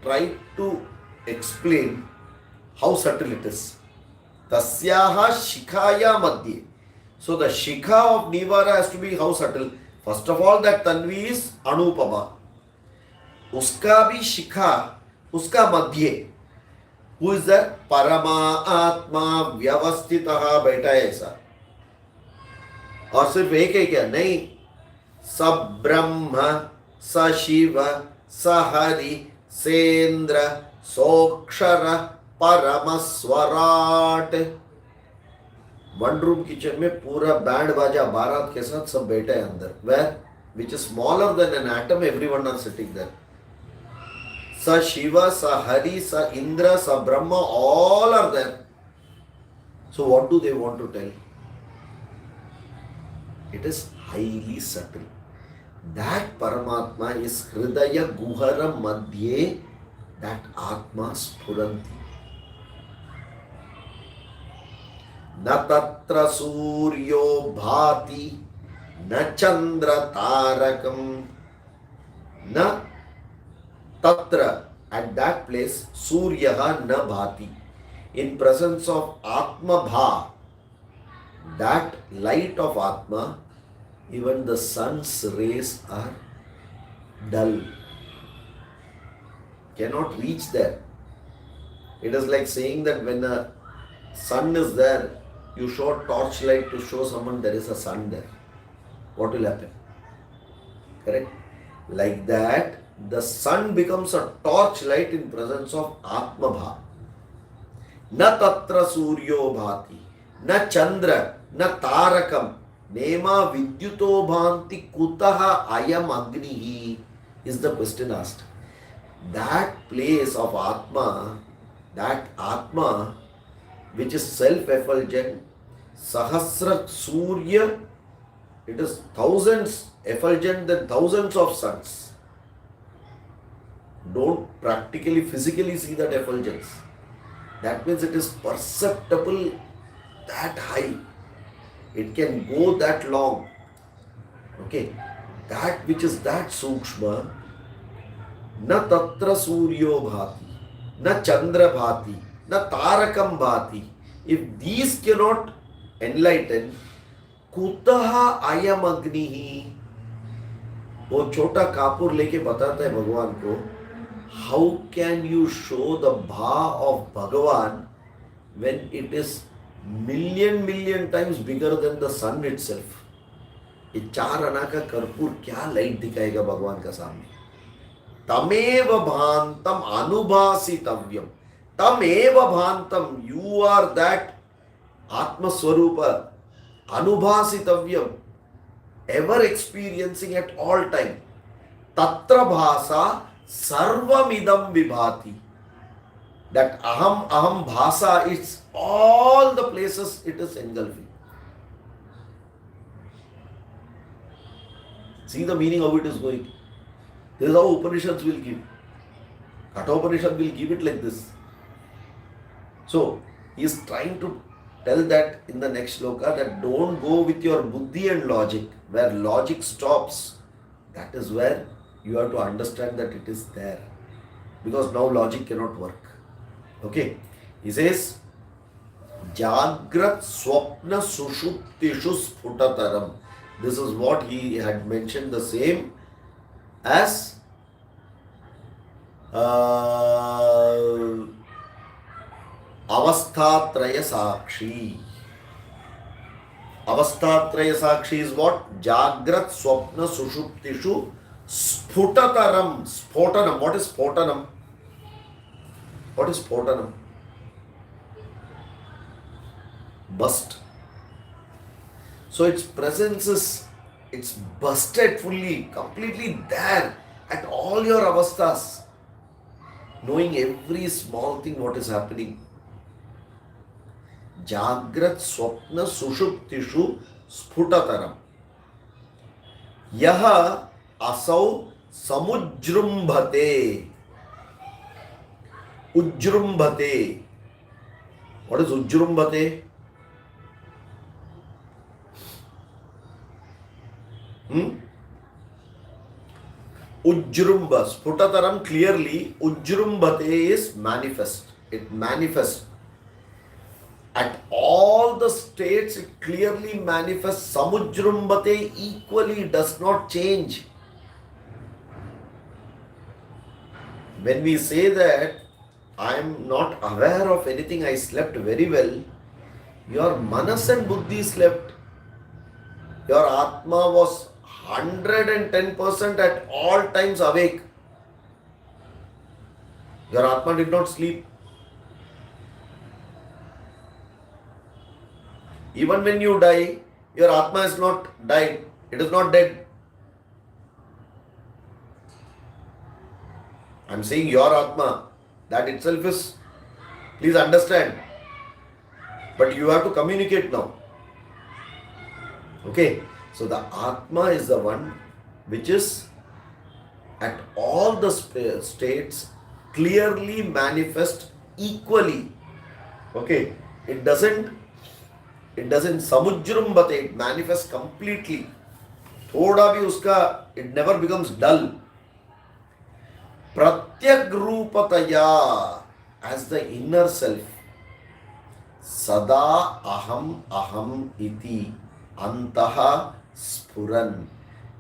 S1: tried to explain how subtle it is. Tasyaha shikhaya madhye. So the shikha of Nivara has to be how subtle. First of all, that Tanvi is Anupama. Uska bhi shikha, uska madhye. Who is that? Parama Atma Vyavastitaha बैठा है ऐसा. और सिर्फ एक है क्या? नहीं. स ब्रह्म, स शिव, स हरि, सेन्द्र, सोक्षर, परमस्वराट. वन रूम किचन में पूरा बैंड बाजा बारात के साथ सब बैठे हैं अंदर. Where? Which is smaller than an atom, everyone are sitting there. Sa Shiva, Sa Hari, Sa Indra, Sa Brahma, all are there. So what do they want to tell? It is highly subtle. That Paramatma is Hridaya Guhara Madhye, that Atma Spuranti. Na tatra suryo bhati, na chandra tarakam, na tatra, at that place, suryaha na bhati. In presence of Atma Bha, that light of Atma, even the sun's rays are dull. Cannot reach there. It is like saying that when the sun is there, you show torchlight to show someone there is a sun there. What will happen? Correct? Like that, the sun becomes a torchlight in presence of Atma Bha. Na tatra suryo bhati, na chandra, na tarakam, nema vidyuto bhanti kutaha ayam agnihi, is the question asked. That place of Atma, that Atma, which is self-effulgent, Sahasra Surya, it is thousands effulgent than thousands of suns. Don't practically, physically see that effulgence. That means it is perceptible that high. It can go that long. Okay. That which is that sukshma, na tatra suryo bhati, na chandra bhati, na tarakam bhati. If these cannot enlighten, kutaha ayam agnihi. वो छोटा कापूर लेके बताता है भगवान को, how can you show the bha of Bhagavan when it is million times bigger than the sun itself? ये 4 आना का कर्पूर क्या लाइट दिखाएगा भगवान का सामने? तमेव भांतम अनुभासितव्यम. तमेव भांतम, you are that Atma Swarupa. Anubhasitavyam, ever experiencing at all time. Tatra bhasa sarvamidam vibhati. That aham bhasa, it's all the places it is engulfing. See the meaning how it is going. This is how Upanishads will give. Kathopanishad will give it like this. So, he is trying to tell that in the next shloka that don't go with your buddhi and logic. Where logic stops, that is where you have to understand that it is there. Because now logic cannot work. Okay. He says, Jagrat Swapna Sushuptishu Sputataram. This is what he had mentioned, the same as Avasthatraya Sakshi. Avasthatraya Sakshi is what? Jagrat Swapna Sushuptishu Sputataram. Spotanam. What is spotanam? What is spotanam? Bust. So its presence is, it's busted fully, completely there at all your avasthas, knowing every small thing what is happening. Jagrat Swapna Sushuptishu Sputataram. Yaha Asau Samujrumbhate. Ujrumbhate. What is Ujrumbhate? Ujrumba, Sputataram, clearly, Ujrumbhate is manifest. It manifests. At all the states, it clearly manifests. Samujrumbhate equally does not change. When we say that I am not aware of anything, I slept very well, your manas and buddhi slept. Your Atma was 110% at all times awake. Your Atma did not sleep. Even when you die, your Atma is not died. It is not dead. I am saying your Atma. That itself is, please understand. But you have to communicate now. Okay. So the Atma is the one which is at all the states clearly manifest equally. Okay. It doesn't samujrumbate, it manifests completely. Thoda bhi uska, it never becomes dull. Pratyak rupataya, as the inner self. Sada aham iti antaha Spuran.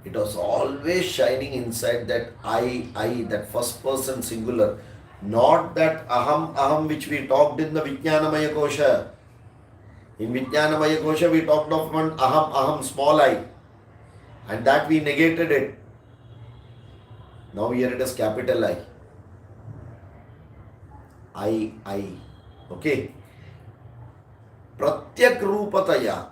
S1: It was always shining inside that I, that first person singular. Not that aham which we talked in the Vijnanamaya Kosha. In Vijnanamaya Kosha we talked of one aham, small I. And that we negated it. Now here it is capital I. Okay. Pratyak Rupataya.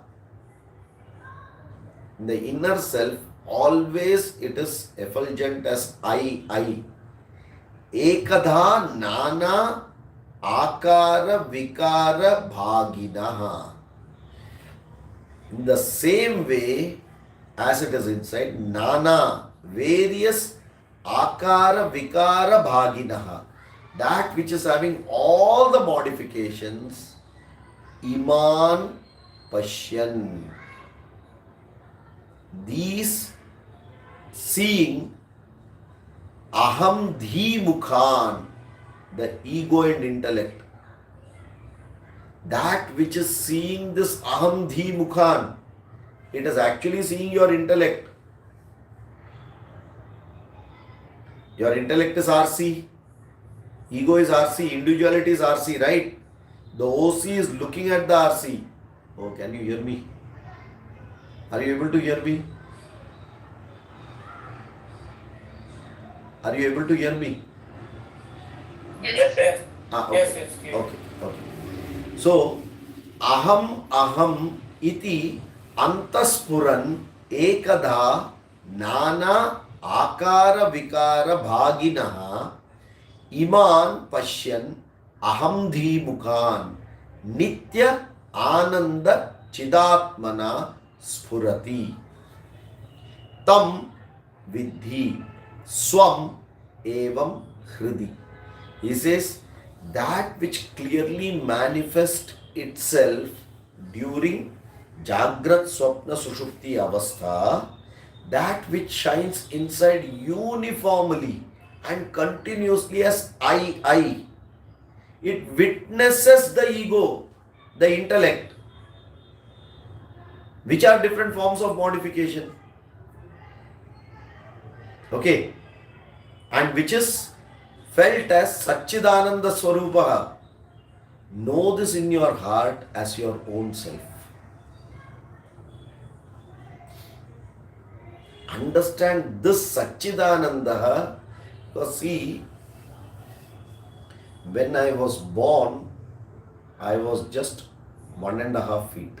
S1: In the inner self, always it is effulgent as I. Ekadha nana akara vikara bhaginaha. In the same way as it is inside, nana, various akara vikara bhaginaha. That which is having all the modifications, iman pashyan. These seeing aham dhi mukhan, the ego and intellect. That which is seeing this aham dhi mukhan, it is actually seeing your intellect. Your intellect is RC, ego is RC, individuality is RC, right? The OC is looking at the RC. Oh, can you hear me? Are you able to hear me? Are you able to hear me?
S2: Yes, yes.
S1: Okay.
S2: Yes.
S1: Okay. So, aham iti antaspuran ekada nana akara vikara bhaginaha iman pashyan aham dhimukan nitya ananda chidatmana spurati tam vidhi swam evam hridi. He says that which clearly manifests itself during Jagrat Swapna Sushupti Avastha, that which shines inside uniformly and continuously as I. It witnesses the ego, the intellect, which are different forms of modification. Okay, and which is felt as Satchidananda Swarupaha. Know this in your heart as your own self. Understand this Satchidananda, because see, when I was born, I was just 1.5 feet.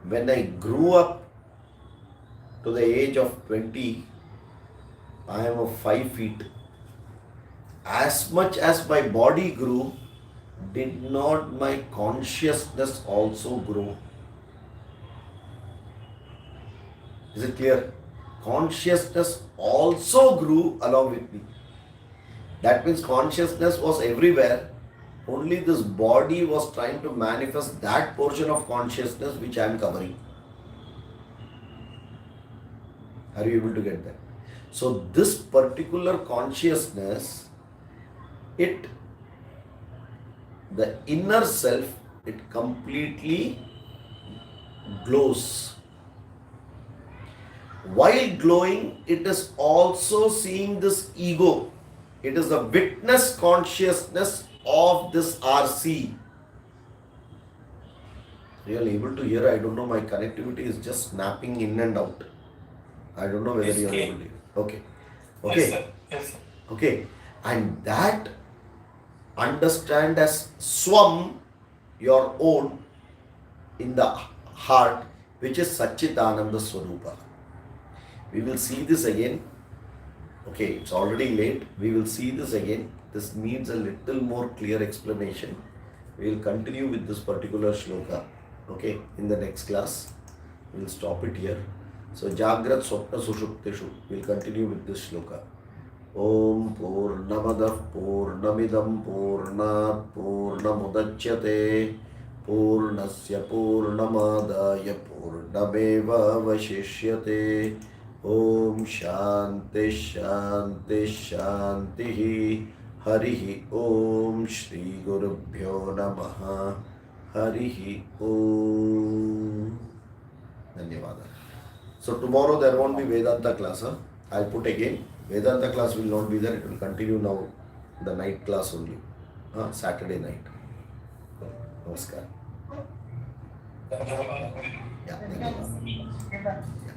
S1: When I grew up to the age of 20, I am of 5 feet. As much as my body grew, did not my consciousness also grow? Is it clear? Consciousness also grew along with me. That means consciousness was everywhere. Only this body was trying to manifest that portion of consciousness which I am covering. Are you able to get that? So this particular consciousness, the inner self, it completely glows. While glowing, it is also seeing this ego. It is the witness consciousness of this RC. You are able to hear? I don't know, my connectivity is just snapping in and out. I don't know whether you are able to hear. Okay.
S2: Yes, sir. Yes, sir.
S1: Okay. And that understand as Swam, your own, in the heart, which is Satchidananda Swarupa. We will see this again. Okay, it's already late. We will see this again. This needs a little more clear explanation. We will continue with this particular shloka. Okay, in the next class. We will stop it here. So, Jagrat Swapna Sushukteshu. We will continue with this shloka. Om Purnamadah Purnamidam Purnat Purnamudachyate Purnasya Purnamadaya Purnameva Vashishyate. Om Shanti Shanti Shanti Harihi Om Shri Gurubhyo Namaha Harihi Om. Dhanyavada. So tomorrow there won't be Vedanta class. I'll put again. Vedanta class will not be there. It will continue now. The night class only. Saturday night. Namaskar. Yeah, thank you. Yeah.